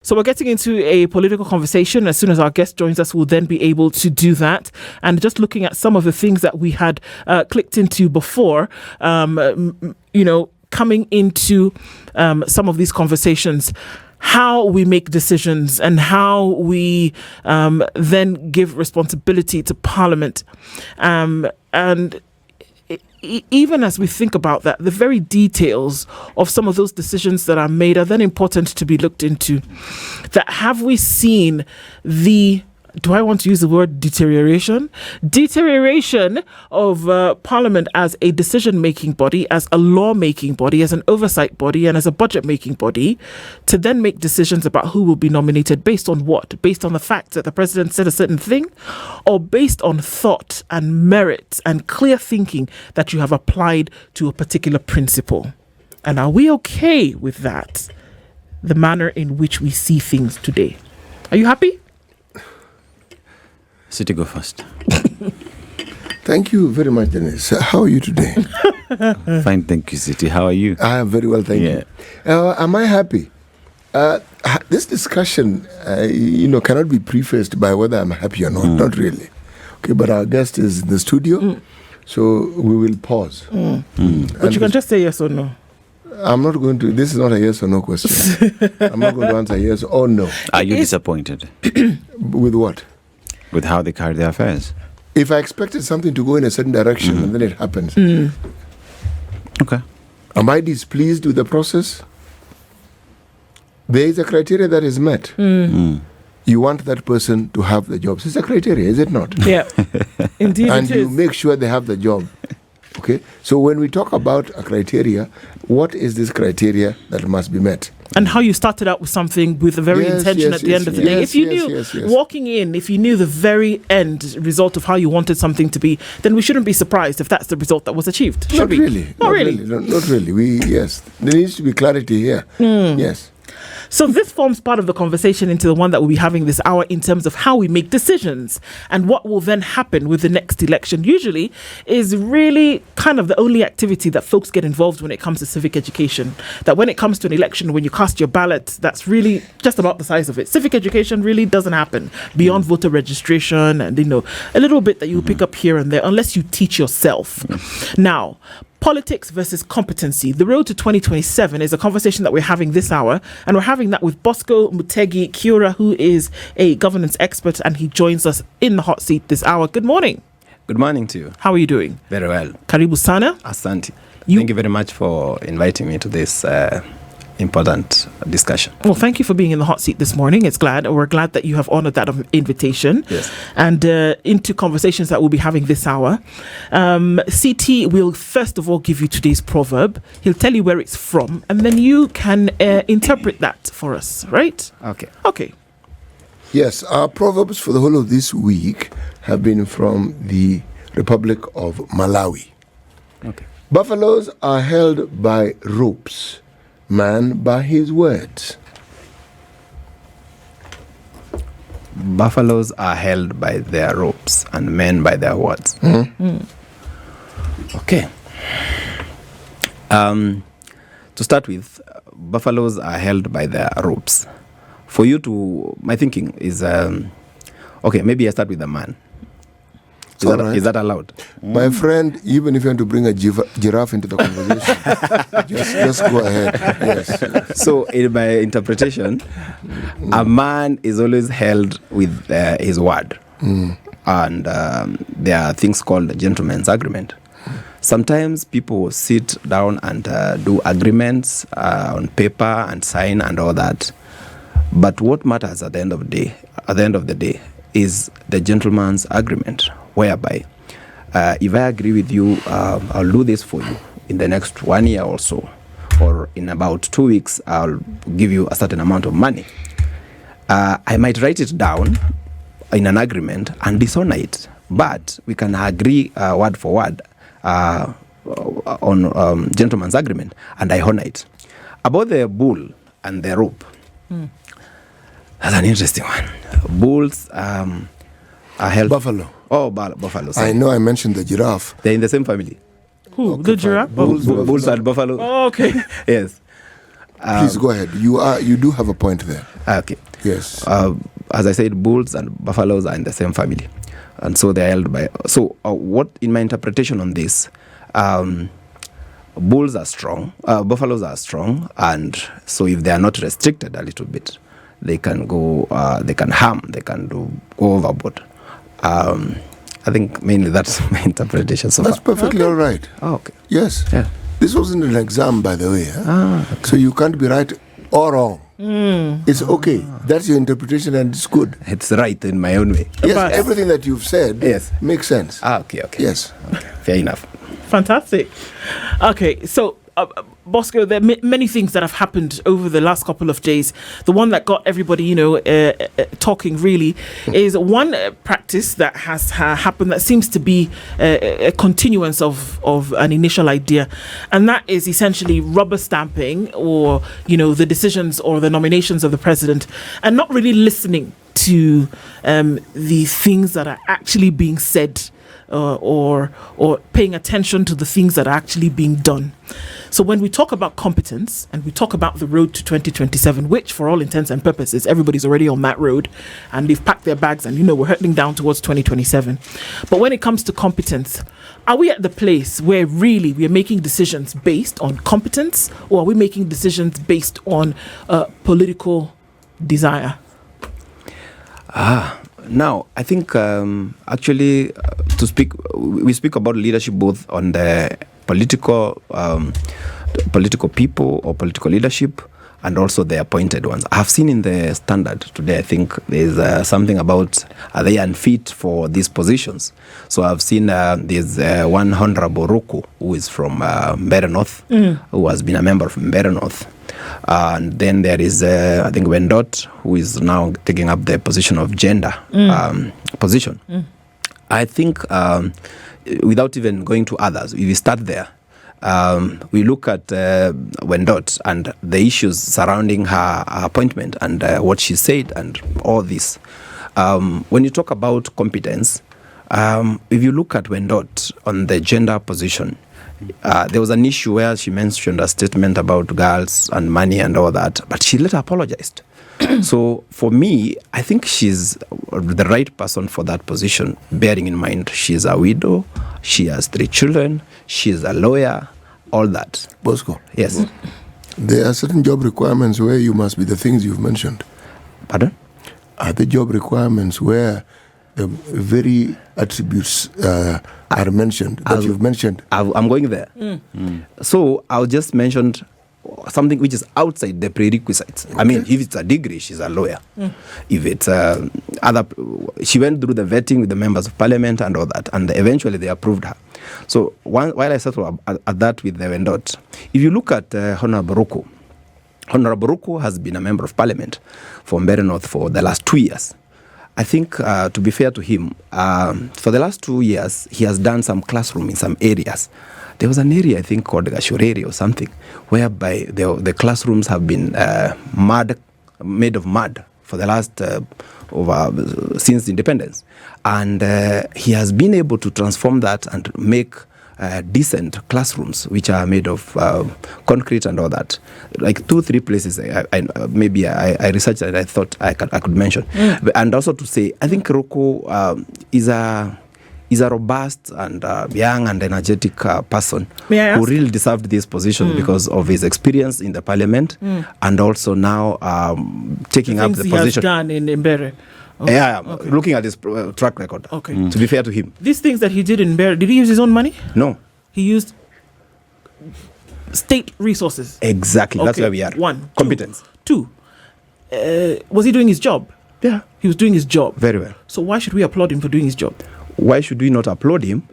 So we're getting into a political conversation. As soon as our guest joins us, we'll then be able to do that. And just looking at some of the things that we had clicked into before, coming into some of these conversations, how we make decisions and how we then give responsibility to Parliament. And even as we think about that, the very details of some of those decisions that are made are then important to be looked into. That have we seen do I want to use the word deterioration? Deterioration of Parliament as a decision-making body, as a law-making body, as an oversight body, and as a budget-making body, to then make decisions about who will be nominated based on what? Based on the fact that the president said a certain thing, or based on thought and merit and clear thinking that you have applied to a particular principle? And are we okay with that? The manner in which we see things today. Are you happy? City, go first. Thank you very much, Dennis. How are you today? Fine, thank you, City. How are you? I am very well, thank you. Am I happy? This discussion, cannot be prefaced by whether I'm happy or not. Not really. Okay, but our guest is in the studio, so we will pause. But you can just say yes or no. I'm not going to. This is not a yes or no question. I'm not going to answer yes or no. Are you disappointed? With what? With how they carry their affairs. If I expected something to go in a certain direction and then it happens. Okay. Am I displeased with the process? There is a criteria that is met. You want that person to have the job. So it's a criteria, is it not? Yeah, indeed. And you make sure they have the job. Okay? So when we talk about a criteria, what is this criteria that must be met? And how you started out with something with a very intention at the end of the day. If you knew walking in, if you knew the very end result of how you wanted something to be, then we shouldn't be surprised if that's the result that was achieved. Not really. Not really. Yes. There needs to be clarity here. Yes. So this forms part of the conversation into the one that we'll be having this hour in terms of how we make decisions and what will then happen with the next election. Usually is really kind of the only activity that folks get involved when it comes to civic education. That when it comes to an election, when you cast your ballot, that's really just about the size of it. Civic education really doesn't happen beyond voter registration and, a little bit that you pick up here and there, unless you teach yourself. Now, politics versus competency. The road to 2027 is a conversation that we're having this hour, and we're having that with Bosco Mutegi Kiura, who is a governance expert, and he joins us in the hot seat this hour. Good morning. Good morning to you. How are you doing? Very well. Karibu sana. Asante. Thank you very much for inviting me to this important discussion. Well, thank you for being in the hot seat this morning. We're glad that you have honored that invitation. Yes. And into conversations that we'll be having this hour. CT will first of all give you today's proverb. He'll tell you where it's from, and then you can interpret that for us, right? Okay. Yes, our proverbs for the whole of this week have been from the Republic of Malawi. Okay. Buffaloes are held by ropes, man by his words. Buffaloes are held by their ropes and men by their words. Okay. To start with, buffaloes are held by their ropes. For you to, my thinking is, maybe I start with the man. Is that allowed? My friend, even if you want to bring a giraffe into the conversation, just go ahead. Yes. So, in my interpretation, a man is always held with his word. And there are things called gentleman's agreement. Sometimes people sit down and do agreements on paper and sign and all that. But what matters at the end of the day, is the gentleman's agreement, whereby if I agree with you, I'll do this for you in the next 1 year or so, or in about 2 weeks, I'll give you a certain amount of money. I might write it down in an agreement and dishonor it, but we can agree word for word on gentleman's agreement, and I honor it. About the bull and the rope, that's an interesting one. Bulls are held... Buffalo. Oh, buffalo. I know I mentioned the giraffe. They're in the same family. Who? Okay, the giraffe? Bulls and buffalo. Oh, okay. Yes. Please go ahead. You do have a point there. Okay. Yes. As I said, bulls and buffaloes are in the same family, and so they are held by. So, what in my interpretation on this, bulls are strong, buffaloes are strong, and so if they are not restricted a little bit, they can go, they can harm, they can go overboard. I think mainly that's my interpretation so That's far. perfectly all right. Oh, okay. Yes. Yeah. This wasn't an exam, by the way. Huh? Okay. So you can't be right or wrong. It's okay. That's your interpretation, and it's good. It's right in my own way. Yes, But- everything that you've said makes sense. Okay. Yes. Okay. Fair enough. Fantastic. Okay, so Bosco, there are many things that have happened over the last couple of days. The one that got everybody, talking really is one practice that has happened that seems to be a continuance of an initial idea, and that is essentially rubber stamping, or the decisions or the nominations of the president, and not really listening to the things that are actually being said. Or paying attention to the things that are actually being done. So when we talk about competence and we talk about the road to 2027, which for all intents and purposes, everybody's already on that road and they've packed their bags and we're heading down towards 2027. But when it comes to competence, are we at the place where really we are making decisions based on competence, or are we making decisions based on political desire? Now, I think actually we speak about leadership both on the political people or political leadership, and also the appointed ones. I have seen in the Standard today, I think there's something about are they unfit for these positions. So I've seen there's one Honorable Okoh, who is from Mbeere North, who has been a member from Mbeere North. And then there is, I think, Wendot, who is now taking up the position of gender position. I think, without even going to others, if we start there, we look at Wendot and the issues surrounding her appointment and what she said and all this. When you talk about competence, if you look at Wendot on the gender position, there was an issue where she mentioned a statement about girls and money and all that, but she later apologized. So for me, I think she's the right person for that position, bearing in mind she's a widow, she has 3 children, she's a lawyer, all that. Bosco. Yes. There are certain job requirements where you must be the things you've mentioned. Pardon? Are the job requirements where the very attributes are mentioned that you've mentioned? I'm going there. So I'll just mention something which is outside the prerequisites. Okay. I mean, if it's a degree, she's a lawyer. If it's she went through the vetting with the members of parliament and all that, and eventually they approved her. So while I settle at that with the Wendot, if you look at Honorable Okoh has been a member of parliament for Mbeere North for the last 2 years. I think, to be fair to him, for the last 2 years, he has done some classroom in some areas. There was an area, I think, called Gashoreri or something, whereby the classrooms have been made of mud for the last since independence. And he has been able to transform that and make decent classrooms which are made of concrete and all that. Like 2-3 places I researched and I thought I could mention. And also to say, I think Okoh is a robust and young and energetic person who really deserved this position because of his experience in the parliament and also now taking up the position. He has done in Mbeere. Okay. Yeah, okay. Looking at his track record. Okay. To be fair to him. These things that he did in Mbeere, did he use his own money? No. He used state resources. Exactly. That's where we are. 1. Competence. 2. Was he doing his job? Yeah. He was doing his job. Very well. So why should we applaud him for doing his job? Why should we not applaud him?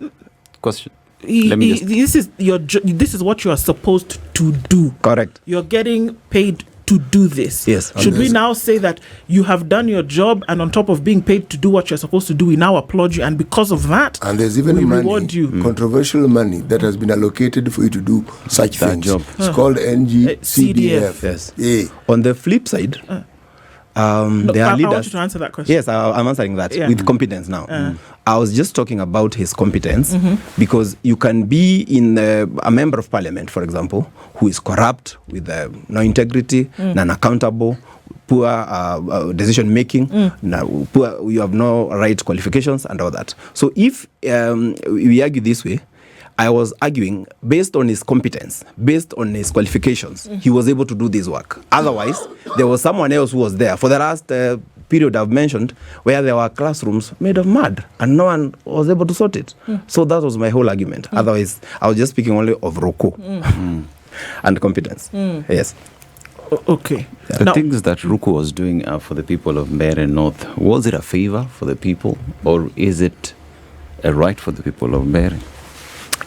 Question. This is what you are supposed to do. Correct. You're getting paid to do this. Yes. Should we now say that you have done your job, and on top of being paid to do what you're supposed to do, we now applaud you, and because of that, and there's even reward you. Controversial money that has been allocated for you to do such that things. Job. It's called NGCDF. Yes. Yeah. On the flip side, there are leaders. I want you to answer that question. Yes, I'm answering that with competence now. I was just talking about his competence, because you can be in a member of parliament, for example, who is corrupt, with no integrity, non-accountable, poor decision making, poor, you have no right qualifications and all that. So if we argue this way, I was arguing based on his competence, based on his qualifications, he was able to do this work. Otherwise, there was someone else who was there. For the last period I've mentioned, where there were classrooms made of mud and no one was able to sort it. So that was my whole argument. Otherwise, I was just speaking only of Okoh and competence. Yes. Okay. The things that Ruku was doing for the people of Mbeere North, was it a favor for the people, or is it a right for the people of Mbeere?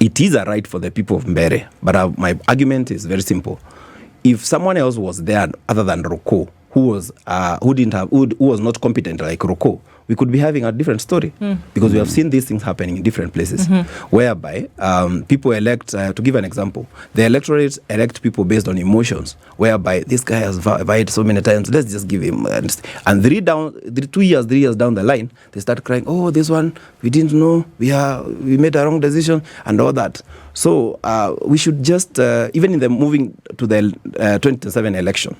It is a right for the people of Mbeere, but my argument is very simple. If someone else was there other than Okoh, who was not competent like Okoh, we could be having a different story, because we have seen these things happening in different places, whereby people elect, to give an example, the electorate elect people based on emotions, whereby this guy has vied so many times, let's just give him, and 3 years down the line, they start crying, oh, this one, we didn't know, we made a wrong decision, and all that. So we should just, even in the moving to the 2027 election,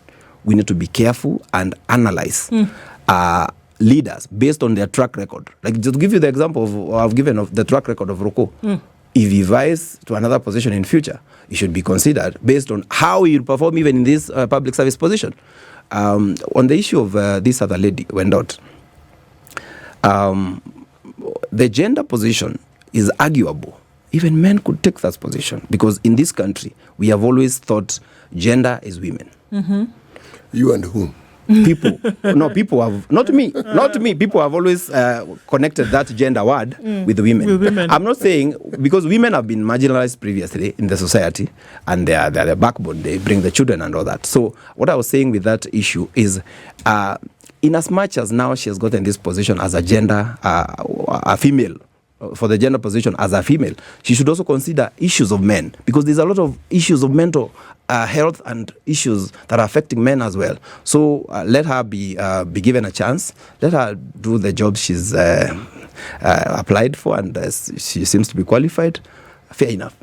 we need to be careful and analyze leaders based on their track record. Like, just to give you the example I've given of the track record of Okoh. If he vies to another position in future, he should be considered based on how he will perform even in this public service position. On the issue of this other lady, Wendot, the gender position is arguable. Even men could take that position, because in this country, we have always thought gender is women. You and whom? People have, not me, people have always connected that gender word with women. I'm not saying, because women have been marginalized previously in the society, and they are the backbone, they bring the children and all that. So what I was saying with that issue is, in as much as now she has gotten this position as a gender, a female, for the gender position as a female, she should also consider issues of men, because there's a lot of issues of mental health and issues that are affecting men as well. So let her be given a chance. Let her do the job she's applied for, and she seems to be qualified. Fair enough.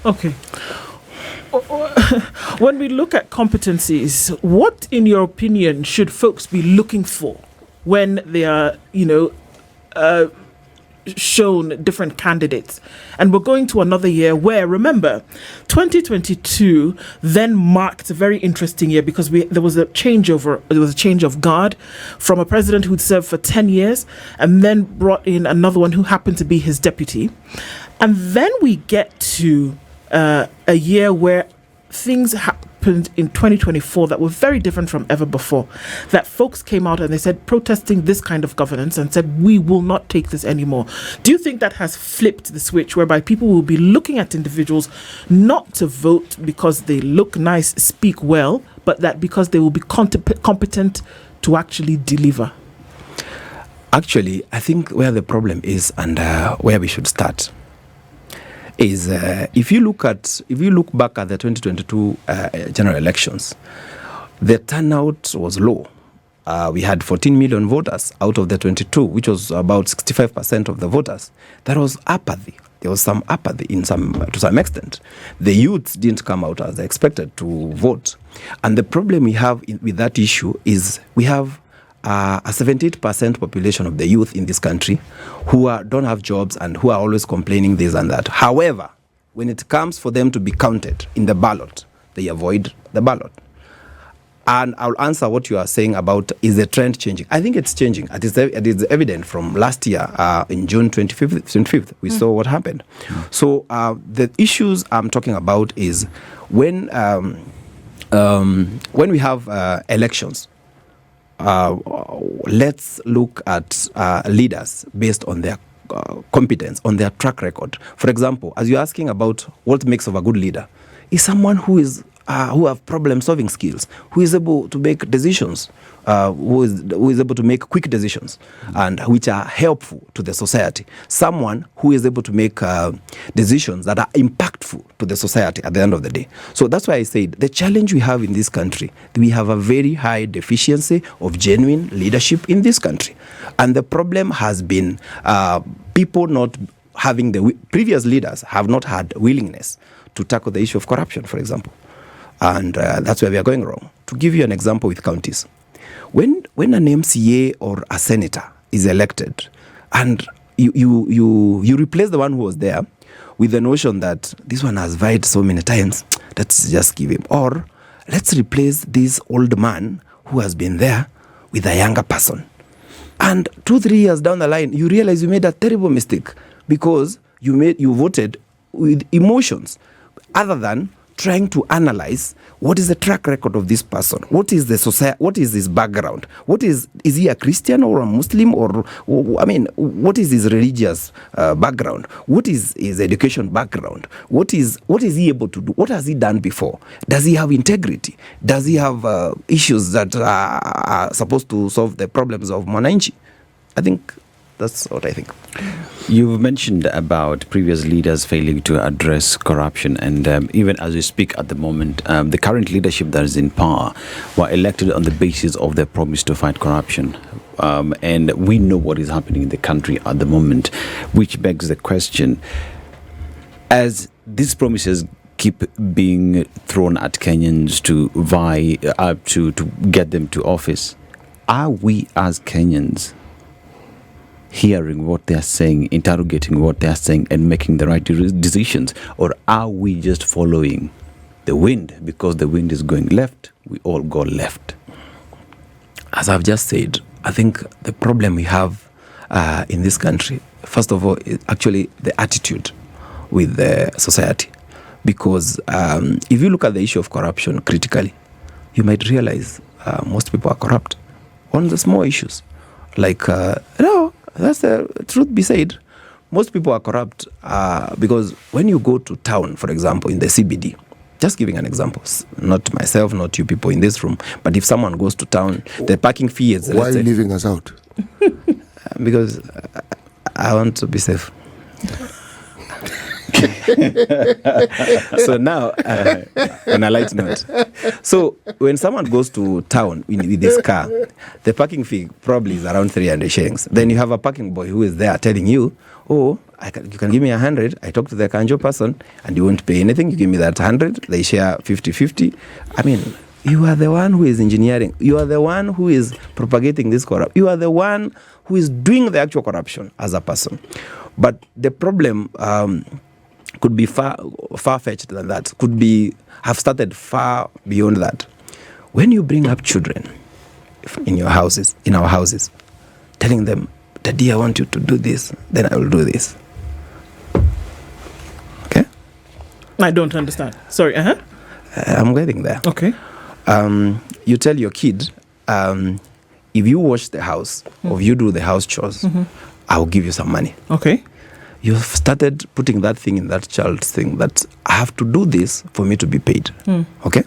Okay. When we look at competencies, what, in your opinion, should folks be looking for when they are, shown different candidates? And we're going to another year where, remember, 2022 then marked a very interesting year, because there was a change of guard from a president who'd served for 10 years and then brought in another one who happened to be his deputy. And then we get to a year where things happened in 2024 that were very different from ever before, that folks came out and they said, protesting this kind of governance, and said, we will not take this anymore. Do you think that has flipped the switch, whereby people will be looking at individuals not to vote because they look nice, speak well, but that because they will be competent to actually deliver? Actually, I think where the problem is, and where we should start, is if you look back at the 2022 general elections, the turnout was low. We had 14 million voters out of the 22, which was about 65% of the voters. There was apathy. There was some apathy to some extent. The youth didn't come out as they expected to vote. And the problem we have with that issue is we have a 78% population of the youth in this country who don't have jobs and who are always complaining this and that. However, when it comes for them to be counted in the ballot, they avoid the ballot. And I'll answer what you are saying about, is the trend changing? I think it's changing. It is evident from last year, in June 25th, we saw what happened. So the issues I'm talking about is when we have elections, let's look at leaders based on their competence, on their track record. For example, as you're asking about what makes of a good leader, is someone who is who have problem-solving skills, who is able to make decisions, who is able to make quick decisions, and which are helpful to the society. Someone who is able to make decisions that are impactful to the society at the end of the day. So that's why I said the challenge we have in this country, we have a very high deficiency of genuine leadership in this country. And the problem has been people not having previous leaders have not had willingness to tackle the issue of corruption, for example. And that's where we are going wrong. To give you an example with counties, when an MCA or a senator is elected, and you replace the one who was there with the notion that this one has vied so many times, let's just give him. Or let's replace this old man who has been there with a younger person. And 2-3 years down the line, you realize you made a terrible mistake because you voted with emotions other than trying to analyze what is the track record of this person, what is the society, what is his background, is he a Christian or a Muslim, or I mean, what is his religious background, what is his education background, what is he able to do, what has he done before, does he have integrity, does he have issues that are supposed to solve the problems of Mwananchi? I think that's what I think. You've mentioned about previous leaders failing to address corruption, and even as we speak at the moment, the current leadership that is in power were elected on the basis of their promise to fight corruption. And we know what is happening in the country at the moment, which begs the question, as these promises keep being thrown at Kenyans to vie to get them to office, are we as Kenyans hearing what they're saying, interrogating what they're saying, and making the right decisions? Or are we just following the wind? Because the wind is going left, we all go left. As I've just said, I think the problem we have in this country, first of all, is actually the attitude with the society. Because if you look at the issue of corruption critically, you might realize most people are corrupt on the small issues. Like, no, that's the truth be said. Most people are corrupt because when you go to town, for example, in the CBD, just giving an example, not myself, not you people in this room, but if someone goes to town, the parking fee is... Why are you leaving us out? Because I want to be safe. So now, on a light note, so when someone goes to town with this car, the parking fee probably is around 300 shillings. Then you have a parking boy who is there telling you, oh, you can give me 100. I talk to the Kanjo person and you won't pay anything. You give me that 100. They share 50-50. I mean, you are the one who is engineering. You are the one who is propagating this corruption. You are the one who is doing the actual corruption as a person. But the problem could be far-fetched than that, have started far beyond that. When you bring up children in our houses, telling them, Daddy, I want you to do this, then I will do this. Okay? I don't understand. Sorry, I'm getting there. Okay. You tell your kid, if you wash the house or you do the house chores, I'll give you some money. Okay. You've started putting that thing in that child's thing that I have to do this for me to be paid. Okay?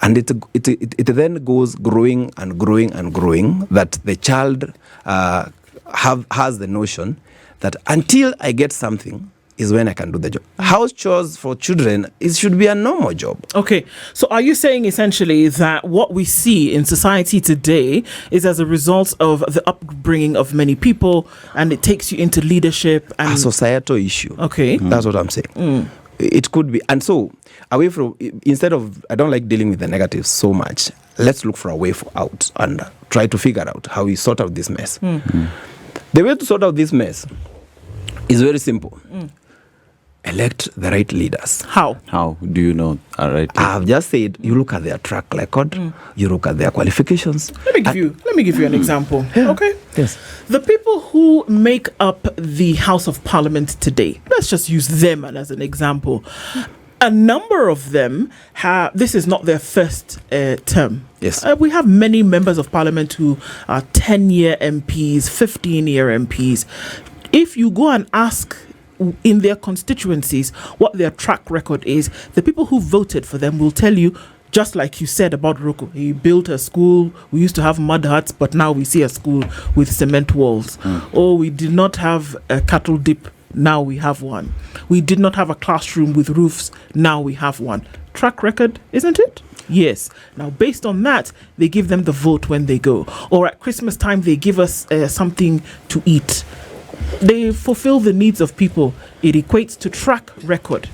And it then goes growing and growing and growing, that the child has the notion that until I get something is when I can do the job. House chores for children, it should be a normal job. Okay. So are you saying essentially that what we see in society today is as a result of the upbringing of many people, and it takes you into leadership and a societal issue? Okay. That's what I'm saying. It could be. And so, away from, instead of, I don't like dealing with the negatives so much, let's look for a way out and try to figure out how we sort out this mess. The way to sort out this mess is very simple. Elect the right leaders. How? How do you know? All right. I've just said, you look at their track record, you look at their qualifications. Let me give you an example. Yeah. Okay. Yes. The people who make up the House of Parliament today, let's just use them as an example. A number of them this is not their first term. Yes. We have many members of Parliament who are 10-year MPs, 15-year MPs. If you go and ask in their constituencies, what their track record is. The people who voted for them will tell you, just like you said about Roko, he built a school. We used to have mud huts, but now we see a school with cement walls. Or we did not have a cattle dip. Now we have one. We did not have a classroom with roofs. Now we have one. Track record, isn't it? Yes. Now, based on that, they give them the vote when they go. Or at Christmas time, they give us something to eat. They fulfill the needs of people. It equates to track record.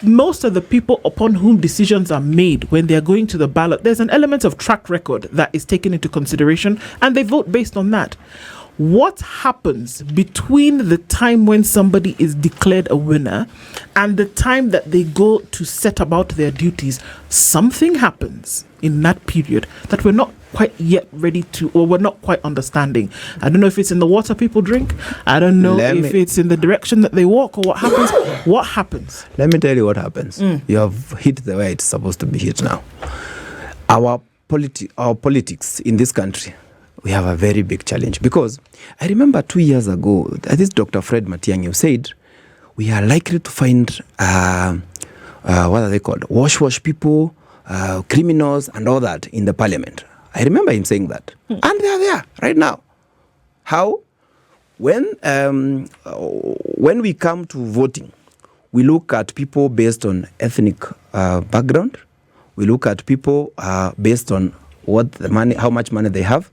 Most of the people upon whom decisions are made when they are going to the ballot, there's an element of track record that is taken into consideration, and they vote based on that. What happens between the time when somebody is declared a winner and the time that they go to set about their duties? Something happens in that period that we're not quite yet ready to, or we're not quite understanding. I don't know if it's in the water people drink. I don't know if it's in the direction that they walk, or what happens. What happens? Let me tell you what happens. You have hit the way it's supposed to be hit now. Our politics in this country, we have a very big challenge, because I remember 2 years ago, this Dr. Fred Matiang'i said, we are likely to find, what are they called? Wash people, criminals and all that in the parliament. I remember him saying that. And they are there right now. How? When we come to voting, we look at people based on ethnic background. We look at people based on what the money, how much money they have.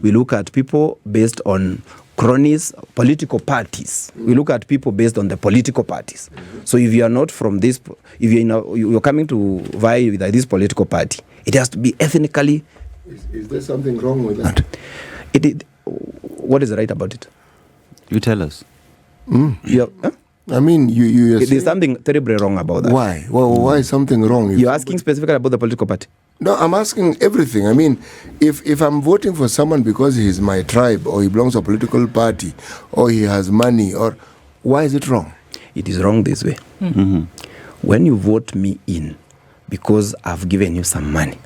We look at people based on cronies, political parties. We look at people based on the political parties. So if you are not from this, if you're coming to vie with this political party, it has to be ethnically. Is there something wrong with that? What is right about it? You tell us. I mean, there's something terribly wrong about that. Why? Well, why is something wrong? You're asking specifically about the political party? No, I'm asking everything. I mean, if I'm voting for someone because he's my tribe, or he belongs to a political party, or he has money, or why is it wrong? It is wrong this way. When you vote me in because I've given you some money,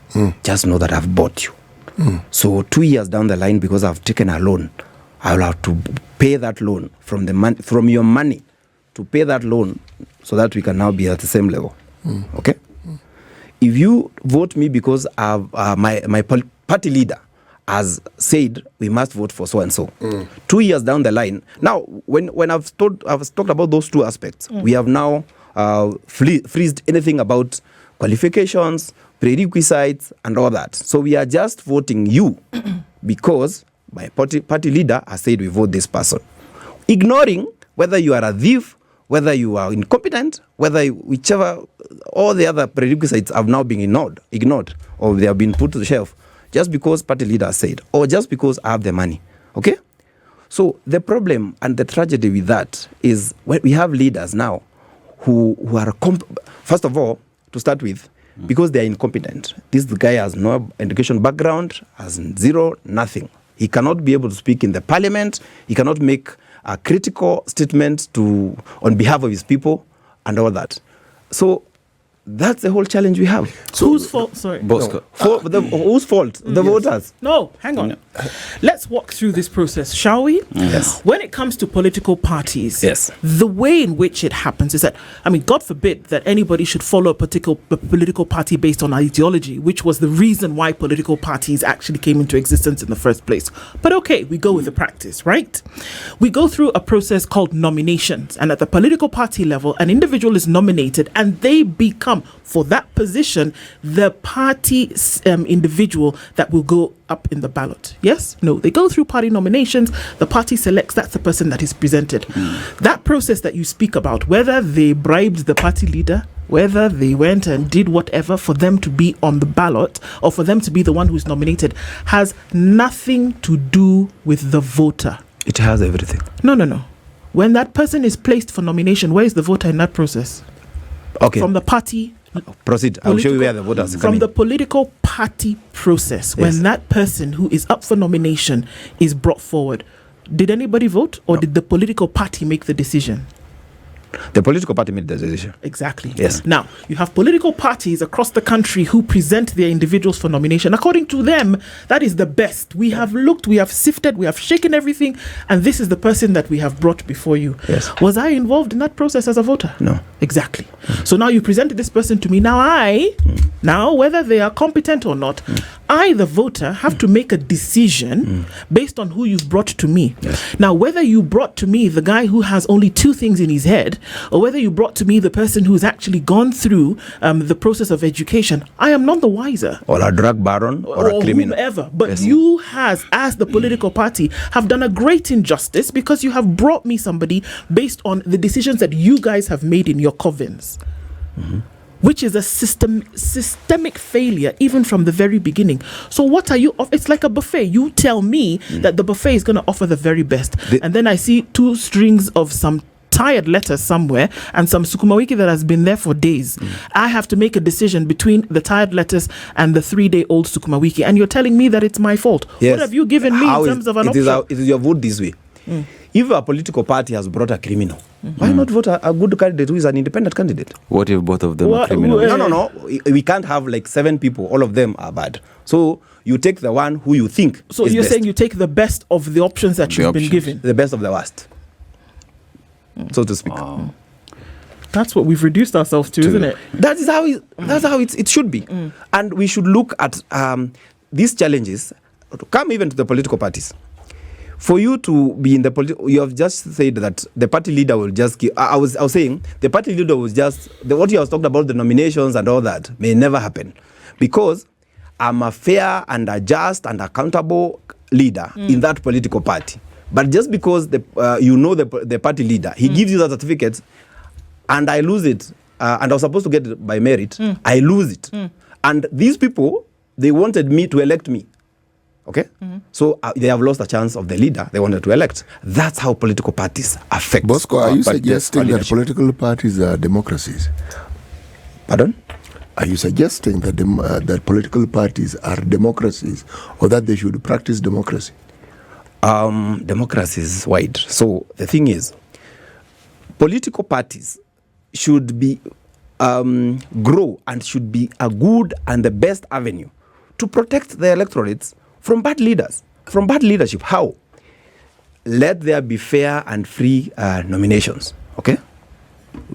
just know that I've bought you. So 2 years down the line, because I've taken a loan, I'll have to pay that loan from your money to pay that loan, so that we can now be at the same level. Okay? If you vote me because my party leader has said we must vote for so and so, 2 years down the line, now when I've talked about those two aspects, we have now freezed anything about qualifications, prerequisites, and all that. So we are just voting you because my party leader has said we vote this person, ignoring whether you are a thief, whether you are incompetent, whichever, all the other prerequisites have now been ignored, or they have been put to the shelf, just because party leader said, or just because I have the money. Okay? So the problem and the tragedy with that is when we have leaders now who are, first of all, to start with, because they are incompetent. This guy has no education background, has zero, nothing. He cannot be able to speak in the parliament. He cannot make a critical statement on behalf of his people and all that. So that's the whole challenge we have. So whose fault? Sorry. Bosco. Whose fault? The voters. No, hang on. Let's walk through this process, shall we? Yes. When it comes to political parties, yes, the way in which it happens is that, I mean, God forbid that anybody should follow a particular political party based on ideology, which was the reason why political parties actually came into existence in the first place. But okay, we go with the practice, right? We go through a process called nominations, and at the political party level, an individual is nominated and they become, for that position, the party individual that will go up in the ballot. Yes? No. They go through party nominations. The party selects. That's the person that is presented. That process that you speak about, whether they bribed the party leader, whether they went and did whatever for them to be on the ballot, or for them to be the one who's nominated, has nothing to do with the voter. It has everything. No. When that person is placed for nomination, where is the voter in that process? Okay. From the party. Proceed. I'll show you where the voters are coming. From the political party process, Yes. when that person who is up for nomination is brought forward, did anybody vote, or did the political party make the decision? The political party made the decision. Exactly. Yes. Now, you have political parties across the country who present their individuals for nomination. According to them, that is the best. We have looked, we have sifted, we have shaken everything, and this is the person that we have brought before you. Yes. Was I involved in that process as a voter? No. Exactly. So now you presented this person to me. Now whether they are competent or not, I, the voter, have to make a decision based on who you've brought to me. Yes. Now, whether you brought to me the guy who has only two things in his head, or whether you brought to me the person who's actually gone through the process of education, I am not the wiser. Or a drug baron or a criminal. Whomever. But Yes. you as the political party, have done a great injustice because you have brought me somebody based on the decisions that you guys have made in your covens. Which is a systemic failure even from the very beginning. So what are you it's like a buffet. You tell me that the buffet is going to offer the very best, and then I see two strings of some tired letters somewhere and some sukuma wiki that has been there for days. I have to make a decision between the tired letters and the 3-day-old sukuma wiki, and you're telling me that it's my fault. Yes. What have you given me in terms of an option? It is your vote this way. If a political party has brought a criminal, why not vote a good candidate who is an independent candidate? What if both of them are criminals? No. We can't have like 7 people. All of them are bad. So you take the one who you think So is you're best. saying you take the best of the options that you've been given. The best of the worst, so to speak. Wow. That's what we've reduced ourselves to, isn't it? That's how it should be. And we should look at these challenges to come even to the political parties. For you to be in the you have just said that the party leader will just give. I was saying the party leader was just what you have talked about, the nominations and all that may never happen, because I'm a fair and a just and accountable leader in that political party. But just because the party leader, he gives you the certificate, and I lose it, and I was supposed to get it by merit, I lose it, and these people, they wanted me to elect me. Okay? So they have lost a chance of the leader they wanted to elect. That's how political parties affect. Bosco, are you parties, suggesting that political parties are democracies? Pardon? Are you suggesting that that political parties are democracies, or that they should practice democracy? Democracy is wide. So the thing is, political parties should be grow and should be a good and the best avenue to protect the electorates from bad leaders, from bad leadership. How? Let there be fair and free nominations, okay?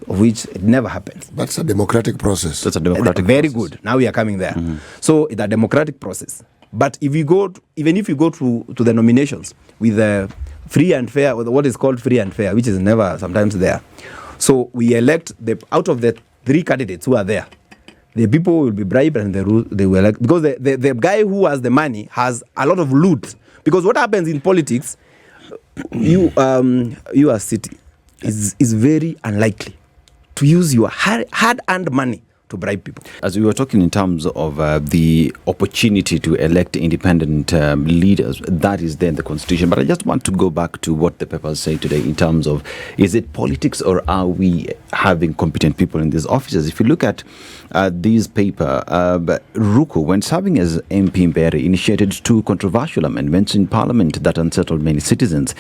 Which it never happens. That's a democratic process. That's a democratic Very process. good. Now we are coming there. So it's a democratic process. But if you go, even if you go to the nominations with the free and fair, with what is called free and fair, which is never sometimes there. So we elect out of the 3 candidates who are there, the people will be bribed and they will elect, because the guy who has the money has a lot of loot. Because what happens in politics, you as city is very unlikely to use your hard-earned money to bribe people. As we were talking in terms of the opportunity to elect independent leaders, that is there in the Constitution. But I just want to go back to what the papers say today in terms of, is it politics or are we having competent people in these offices? If you look at this paper, Ruku, when serving as MP in Mbeere, initiated 2 controversial amendments in Parliament that unsettled many citizens.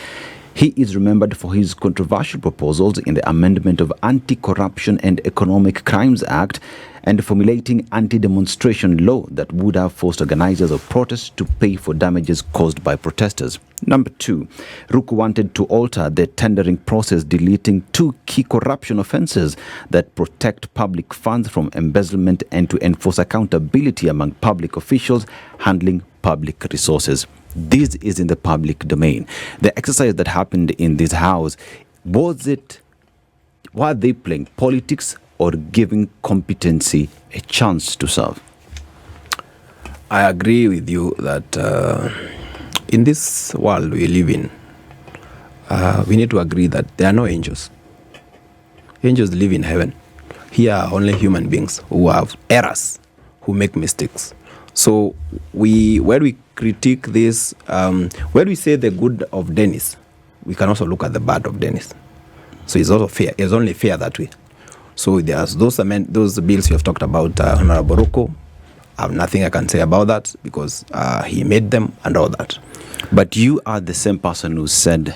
He is remembered for his controversial proposals in the amendment of Anti-Corruption and Economic Crimes Act and formulating anti-demonstration law that would have forced organizers of protests to pay for damages caused by protesters. Number 2, Ruku wanted to alter the tendering process, deleting 2 key corruption offences that protect public funds from embezzlement and to enforce accountability among public officials handling public resources. This is in the public domain. The exercise that happened in this house, were they playing politics or giving competency a chance to serve? I agree with you that in this world we live in, we need to agree that there are no angels. Angels live in heaven. Here are only human beings who have errors, who make mistakes. So when we critique this, when we say the good of Dennis, we can also look at the bad of Dennis. So it's also fair. It's only fair that way. So there's those bills you have talked about, Honorable Okoh. I have nothing I can say about that because he made them and all that. But you are the same person who said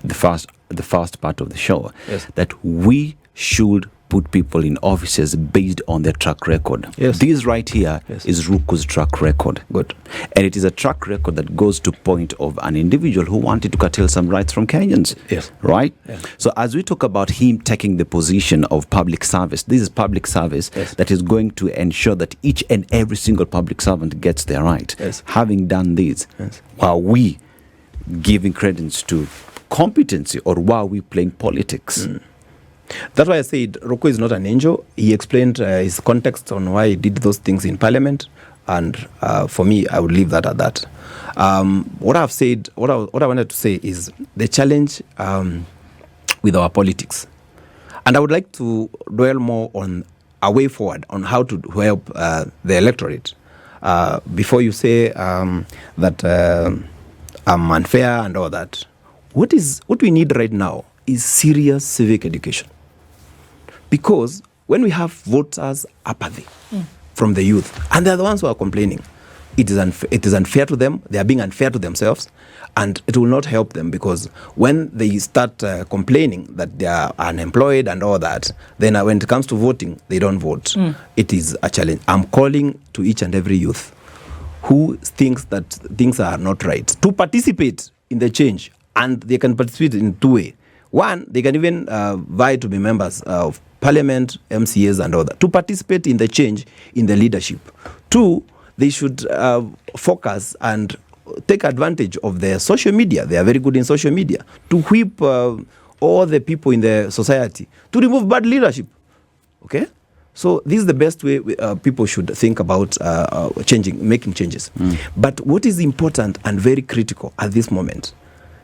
the first the first part of the show, Yes. that we should put people in offices based on their track record. Yes. This right here Yes. is Ruku's track record. Good. And it is a track record that goes to point of an individual who wanted to curtail some rights from Kenyans. Yes. Right? Yes. So as we talk about him taking the position of public service, this is public service Yes. that is going to ensure that each and every single public servant gets their right. Yes. Having done this, Yes. are we giving credence to competency, or were we playing politics? That's why I said Roko is not an angel. He explained his context on why he did those things in Parliament, and for me, I would leave that at that. What I've said, what I wanted to say is the challenge with our politics, and I would like to dwell more on a way forward on how to help the electorate. Before you say that I'm unfair and all that, what we need right now is serious civic education. Because when we have voters' apathy from the youth, and they're the ones who are complaining, it is unfair to them, they are being unfair to themselves, and it will not help them, because when they start complaining that they are unemployed and all that, then when it comes to voting, they don't vote. It is a challenge. I'm calling to each and every youth who thinks that things are not right to participate in the change, and they can participate in two ways. One, they can even vie to be members of Parliament, MCAs and all that, to participate in the change in the leadership. Two, they should focus and take advantage of their social media. They are very good in social media to whip all the people in the society to remove bad leadership. Okay? So this is the best way people should think about making changes. But what is important and very critical at this moment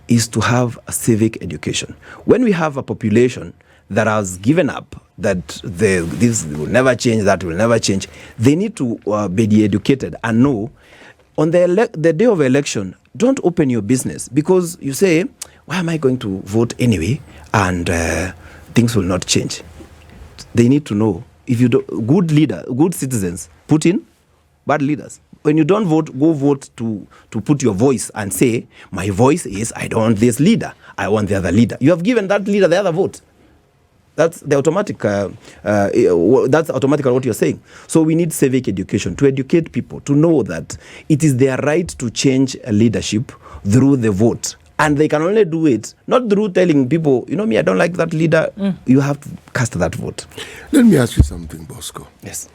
is to have a civic education. When we have a population that has given up, that this will never change, that will never change, they need to be educated and know on the day of election, don't open your business, because you say, why am I going to vote anyway, and things will not change. They need to know, if you do, good citizens put in, bad leaders. When you don't vote, go vote to put your voice and say, my voice is, I don't want this leader, I want the other leader. You have given that leader the other vote. That's the automatic. That's automatically what you're saying. So we need civic education to educate people to know that it is their right to change a leadership through the vote, and they can only do it not through telling people, you know me, I don't like that leader. You have to cast that vote. Let me ask you something, Bosco. Yes.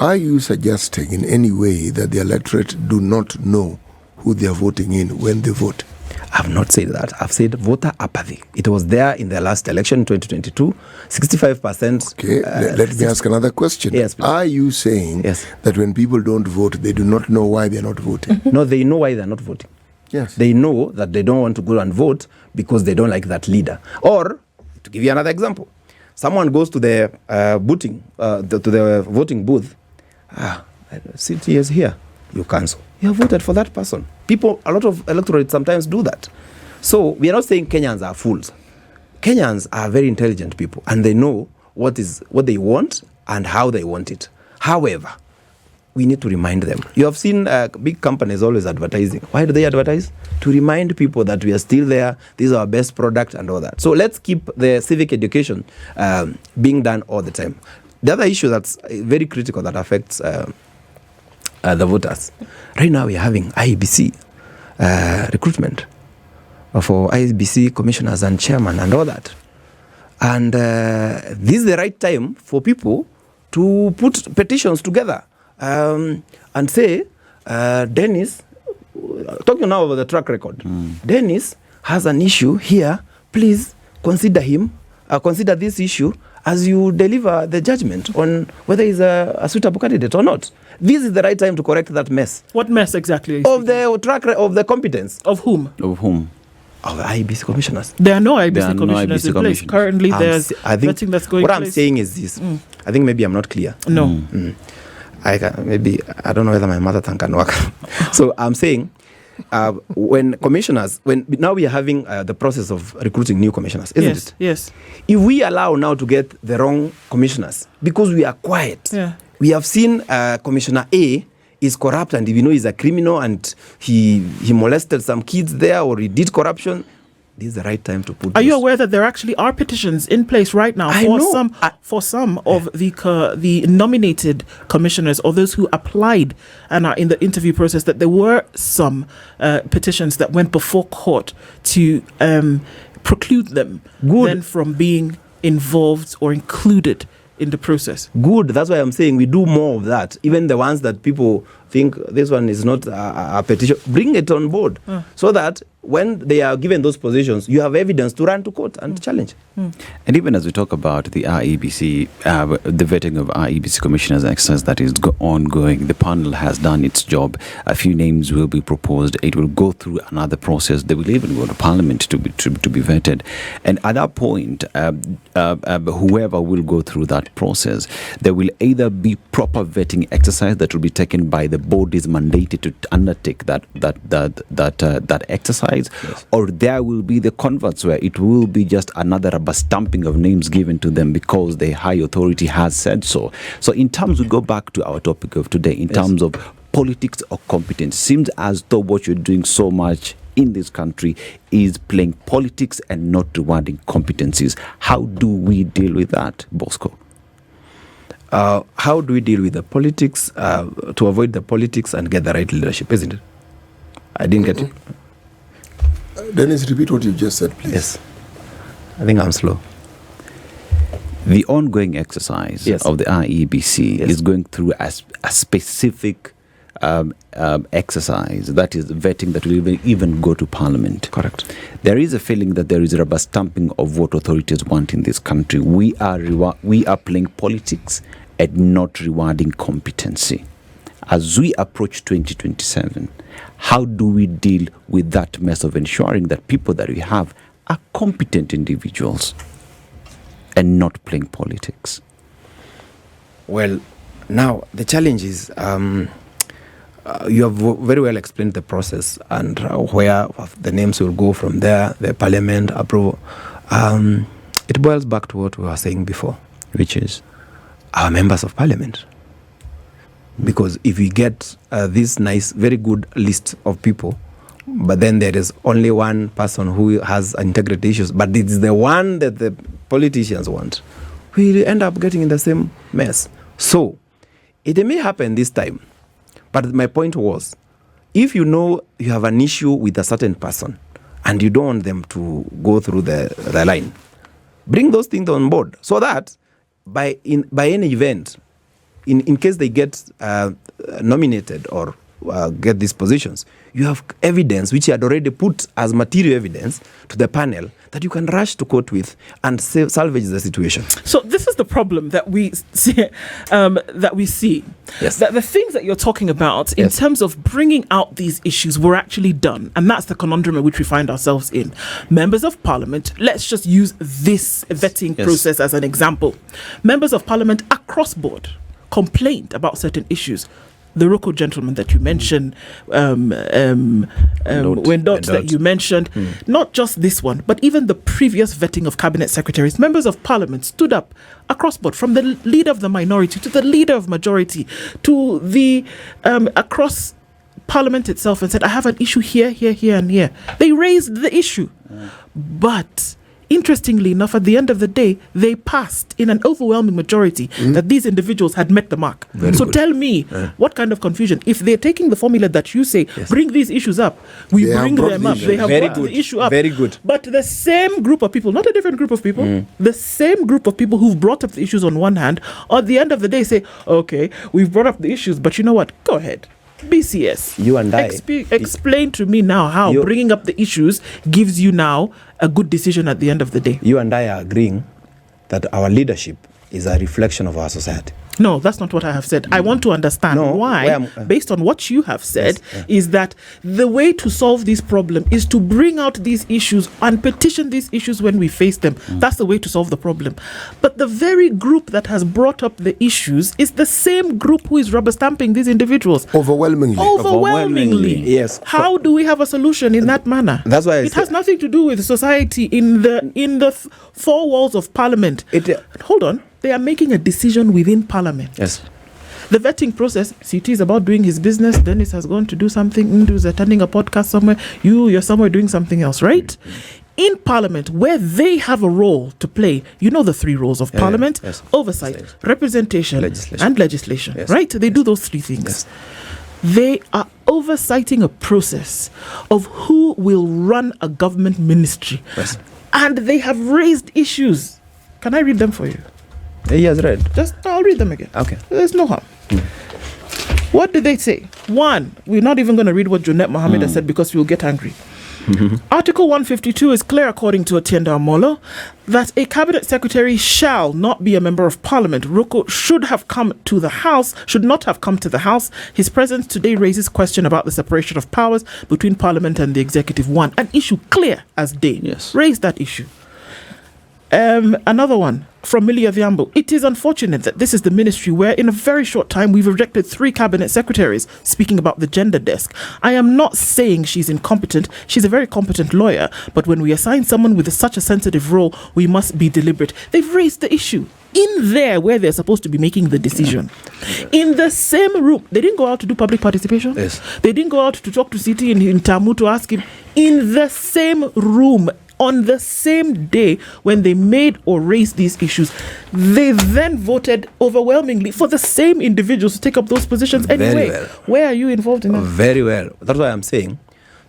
Are you suggesting in any way that the electorate do not know who they are voting in when they vote? I've not said that. I've said voter apathy. It was there in the last election, 2022, 65%. Okay, let me ask another question. Yes, please. Are you saying that when people don't vote, they do not know why they're not voting? No, they know why they're not voting. Yes. They know that they don't want to go and vote because they don't like that leader. Or, to give you another example, someone goes to the voting booth. City is here. You cancel. You have voted for that person. People, a lot of electorate sometimes do that. So we are not saying Kenyans are fools. Kenyans are very intelligent people, and they know what they want and how they want it. However, we need to remind them. You have seen big companies always advertising. Why do they advertise? To remind people that we are still there, this is our best product and all that. So let's keep the civic education being done all the time. The other issue that's very critical that affects the voters. Right now we are having IEBC recruitment for IEBC commissioners and chairman and all that. And this is the right time for people to put petitions together and say, Dennis, talking now about the track record, Dennis has an issue here, please consider this issue as you deliver the judgment on whether he's a suitable candidate or not. This is the right time to correct that mess. What mess exactly? Of the competence. Of whom? Of whom? Of the IEBC commissioners. There are no IEBC commissioners in place. Currently, there's vetting that's going on. What I'm saying is this. I think maybe I'm not clear. No. I don't know whether my mother tongue can work. So I'm saying, when now we are having the process of recruiting new commissioners, isn't it? Yes. If we allow now to get the wrong commissioners because we are quiet, we have seen Commissioner A is corrupt, and we know he's a criminal and he molested some kids there, or he did corruption. this is the right time to put. Are you aware that there actually are petitions in place right now for some of the nominated commissioners or those who applied and are in the interview process, that there were some petitions that went before court to preclude them then from being involved or included in the process? Good. That's why I'm saying we do more of that. Even the ones that people think this one is not a petition, bring it on board so that when they are given those positions, you have evidence to run to court and challenge. And even as we talk about the IEBC, the vetting of IEBC commissioners exercise that is ongoing, the panel has done its job. A few names will be proposed. It will go through another process. They will even go to Parliament to be vetted. And at that point, whoever will go through that process, there will either be proper vetting exercise that will be taken by the bodies mandated to undertake that exercise, or there will be the converts where it will be just another rubber stamping of names given to them because the high authority has said so. So in terms, we go back to our topic of today, in terms of politics or competence, seems as though what you're doing so much in this country is playing politics and not rewarding competencies. How do we deal with that, Bosco? How do we deal with the politics to avoid the politics and get the right leadership, isn't it? I didn't get it. Dennis, repeat what you just said, please. Yes. I think I'm slow. The ongoing exercise of the IEBC is going through a specific exercise, that is vetting that will even go to Parliament. Correct. There is a feeling that there is a rubber stamping of what authorities want in this country. We are playing politics and not rewarding competency. As we approach 2027, how do we deal with that mess of ensuring that people that we have are competent individuals and not playing politics? Well, now the challenge is you have very well explained the process and where the names will go from there, the Parliament approval. It boils back to what we were saying before, Which is? Our members of Parliament. Because if we get this nice, very good list of people, but then there is only one person who has integrity issues, but it is the one that the politicians want, we end up getting in the same mess. So, it may happen this time, but my point was, if you know you have an issue with a certain person, and you don't want them to go through the line, bring those things on board, so that by any event, in case they get nominated or get these positions, you have evidence which you had already put as material evidence to the panel that you can rush to court with and salvage the situation. So this is the problem that we see. Yes. That the things that you're talking about in terms of bringing out these issues were actually done, and that's the conundrum in which we find ourselves in. Members of Parliament, let's just use this vetting process as an example. Members of Parliament across board complained about certain issues. The Okoh gentleman that you mentioned, Wendot that you mentioned, not just this one, but even the previous vetting of cabinet secretaries, members of Parliament stood up across board, from the leader of the minority to the leader of majority to the across Parliament itself, and said, I have an issue here, here, here, and here. They raised the issue, but interestingly enough, at the end of the day, they passed in an overwhelming majority that these individuals had met the mark. So tell me, what kind of confusion? If they're taking the formula that you say, bring these issues up, we bring them up. They have brought the issue up. Very good. But the same group of people, not a different group of people, the same group of people who've brought up the issues on one hand, at the end of the day say, okay, we've brought up the issues, but you know what? Go ahead. BCS. You and I. Explain to me now how bringing up the issues gives you now a good decision at the end of the day. You and I are agreeing that our leadership is a reflection of our society. No, that's not what I have said. I want to understand why, based on what you have said, is that the way to solve this problem is to bring out these issues and petition these issues when we face them. That's the way to solve the problem. But the very group that has brought up the issues is the same group who is rubber stamping these individuals. Overwhelmingly. Yes. How do we have a solution in that manner? That's why it has nothing to do with society in the four walls of Parliament. Hold on. They are making a decision within Parliament. Yes. The vetting process, CT is about doing his business. Dennis has gone to do something. Ndu's attending a podcast somewhere. You're somewhere doing something else, right? in Parliament, where they have a role to play, you know the three roles of Parliament, yes. oversight, representation, Legislation. and legislation, Yes. right? They do those three things. Yes. They are oversighting a process of who will run a government ministry. Yes. And they have raised issues. Can I read them for you? He has read. I'll read them again. Okay. There's no harm. What did they say? One, we're not even going to read what Junet Mohammed has said because we'll get angry. Article 152 is clear, according to Atienda Amolo, that a cabinet secretary shall not be a member of parliament. Roko should not have come to the house. His presence today raises question about the separation of powers between parliament and the executive. One, an issue clear as day. Yes. Raise that issue. Another one from Milia Viambo. It is unfortunate that this is the ministry where in a very short time we've rejected 3 cabinet secretaries, speaking about the gender desk. I am not saying she's incompetent. She's a very competent lawyer. But when we assign someone with such a sensitive role, we must be deliberate. They've raised the issue in there where they're supposed to be making the decision. In the same room. They didn't go out to do public participation. Yes. They didn't go out to talk to Citi in Tamu to ask him. In the same room, on the same day when they made or raised these issues, they then voted overwhelmingly for the same individuals to take up those positions anyway. well. Where are you involved in that? Very well. That's why I'm saying,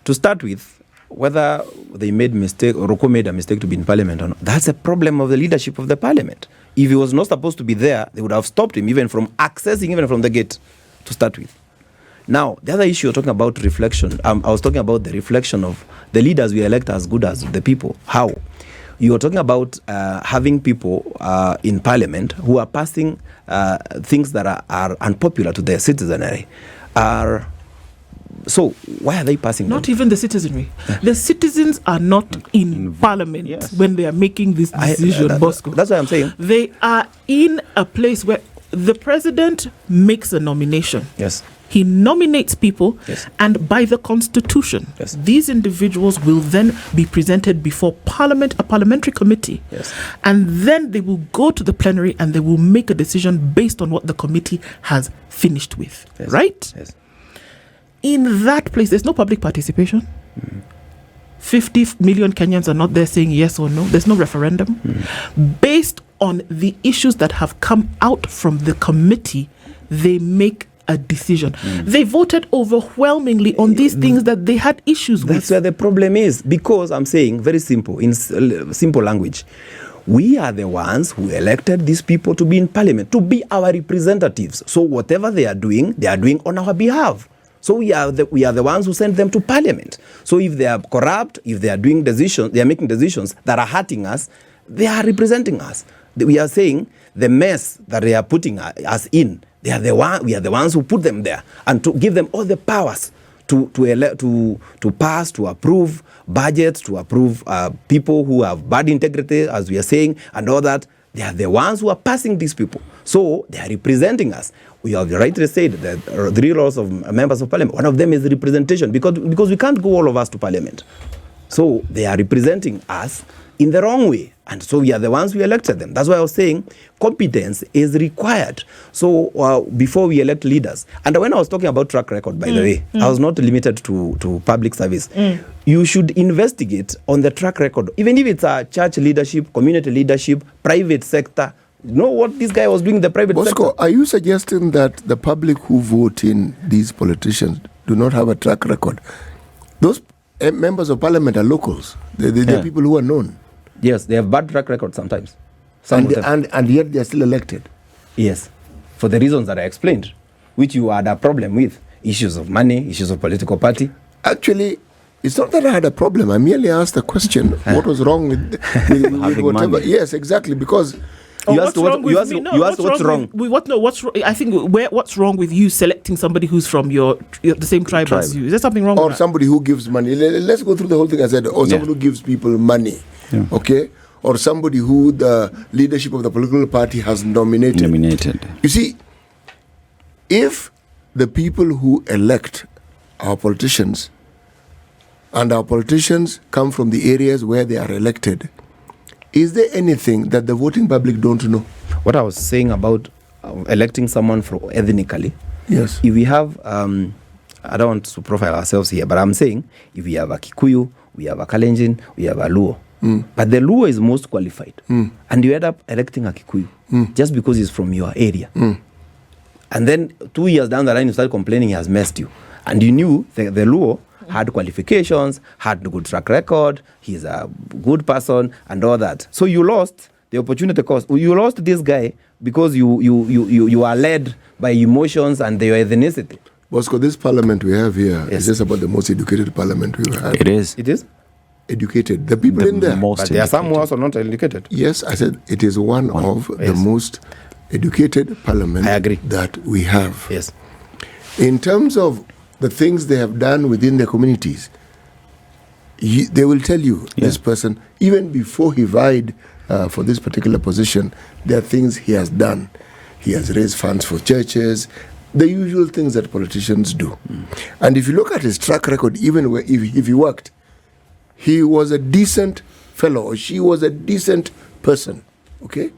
to start with, whether they made mistake or Roko made a mistake to be in parliament or not, that's a problem of the leadership of the parliament. If he was not supposed to be there, they would have stopped him even from accessing, even from the gate, to start with. Now, the other issue you're talking about reflection, I was talking about the reflection of the leaders we elect as good as the people. How? You're talking about having people in parliament who are passing things that are unpopular to their citizenry. So why are they passing Not them? even the citizenry. The citizens are not in parliament Yes. when they are making this decision, Bosco. That's what I'm saying. They are in a place where the president makes a nomination. Yes. He nominates people, Yes. and by the constitution, Yes. these individuals will then be presented before parliament, a parliamentary committee. Yes. And then they will go to the plenary and they will make a decision based on what the committee has finished with. Yes. Right? Yes. In that place, there's no public participation. 50 million Kenyans are not there saying yes or no. There's no referendum. Based on the issues that have come out from the committee, they make a decision. They voted overwhelmingly on these things that they had issues That's with. where the problem is, because I'm saying very simple, in simple language, we are the ones who elected these people to be in parliament, to be our representatives. So whatever they are doing on our behalf. So we are the ones who send them to parliament. So if they are corrupt, if they are doing decisions, they are making decisions that are hurting us, they are representing us. We are saying the mess that they are putting us in, we are the ones who put them there, and to give them all the powers to pass, to approve budgets, to approve people who have bad integrity, as we are saying, and all that. They are the ones who are passing these people. So they are representing us. We have rightly said that there are 3 roles of members of parliament. One of them is representation, because we can't go all of us to parliament. So they are representing us in the wrong way. And so we are the ones who elected them. That's why I was saying competence is required. So before we elect leaders, and when I was talking about track record, by the way, I was not limited to public service. You should investigate on the track record, even if it's a church leadership, community leadership, private sector. You know what this guy was doing in the private Bosco, sector? are you suggesting that the public who vote in these politicians do not have a track record? Those members of parliament are locals. They're people who are known. Yes, they have bad track record sometimes. And yet they're still elected. Yes, for the reasons that I explained, which you had a problem with. Issues of money, issues of political party. Actually, it's not that I had a problem. I merely asked a question. What was wrong with whatever? money. Yes, exactly. Because You what's asked what- wrong you with asked- me? No, you asked what's wrong. I think what's wrong with you selecting somebody who's from the same tribe as you? Is there something wrong or with that? somebody who gives money. Let's go through the whole thing. I said, or somebody who gives people money, okay, or somebody who the leadership of the political party has nominated. You see, if the people who elect our politicians and our politicians come from the areas where they are elected, is there anything that the voting public don't know? What I was saying about electing someone from ethnically, Yes. if we have, I don't want to profile ourselves here, but I'm saying if we have a Kikuyu we have a Kalenjin, we have a Luo. But the Luo is most qualified. And you end up electing a Kikuyu just because he's from your area. And then 2 years down the line, you start complaining he has messed you. And you knew the Luo had qualifications, had a good track record, he's a good person, and all that. So you lost the opportunity cost. You lost this guy because you are led by emotions and your ethnicity. Bosco, this parliament we have here is just about the most educated parliament we've had. It is. It is? Educated. The people in there. Most But there are some who are also not educated. Yes, I said it is one of the most educated parliament I agree. that we have. Yes. In terms of the things they have done within their communities, they will tell you, this person, even before he vied for this particular position, there are things he has done. He has raised funds for churches, the usual things that politicians do. And if you look at his track record, even if he worked, he was a decent fellow, or she was a decent person, okay?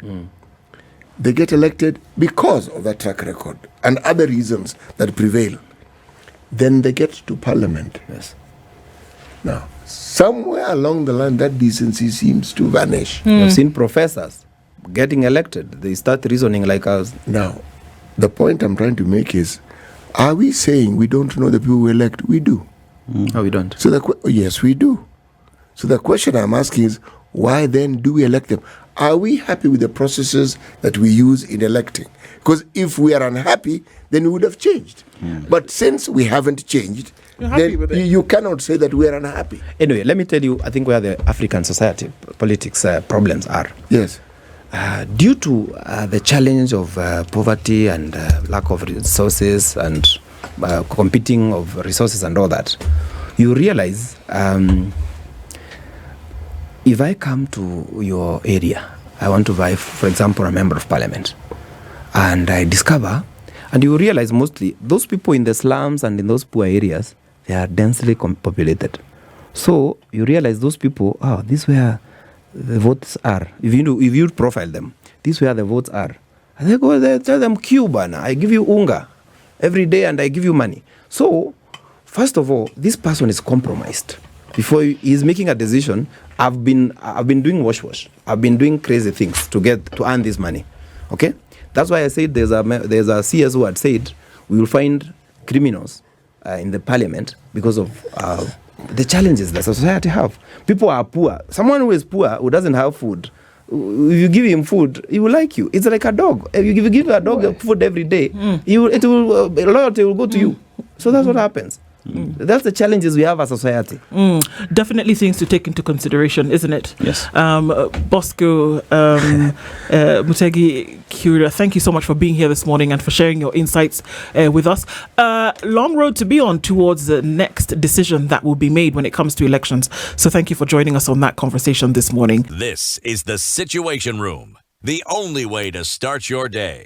They get elected because of that track record and other reasons that prevail. Then they get to parliament. Yes. Now, somewhere along the line, that decency seems to vanish. You've seen professors getting elected. They start reasoning like us. Now, the point I'm trying to make is, are we saying we don't know the people we elect? We do. No, we don't. So yes, we do. So the question I'm asking is, why then do we elect them? Are we happy with the processes that we use in electing? Because if we are unhappy, then we would have changed. But since we haven't changed, happy with it. you cannot say that we are unhappy. Anyway, let me tell you, I think where the African society politics problems are. Yes. Due to the challenge of poverty and lack of resources and competing of resources and all that, you realize if I come to your area, I want to buy, for example, a member of parliament, and I discover, and you realize mostly those people in the slums and in those poor areas, they are densely populated. So you realize those people, this is where the votes are. If you profile them, this is where the votes are. And they go there, tell them, Cuban, I give you unga every day and I give you money. So, first of all, this person is compromised. Before he's making a decision, I've been doing wash. I've been doing crazy things to earn this money. Okay? That's why I said there's a CS who had said we will find criminals in the parliament because of the challenges that society have. People are poor. Someone who is poor, who doesn't have food, if you give him food, he will like you. It's like a dog. If you give a dog food every day, loyalty will go to you. So that's what happens. That's the challenges we have as a society. Definitely things to take into consideration, isn't it? Yes. Bosco, Mutegi, Kiura, thank you so much for being here this morning and for sharing your insights with us. Long road to be on towards the next decision that will be made when it comes to elections. So thank you for joining us on that conversation this morning. This is the Situation Room, the only way to start your day.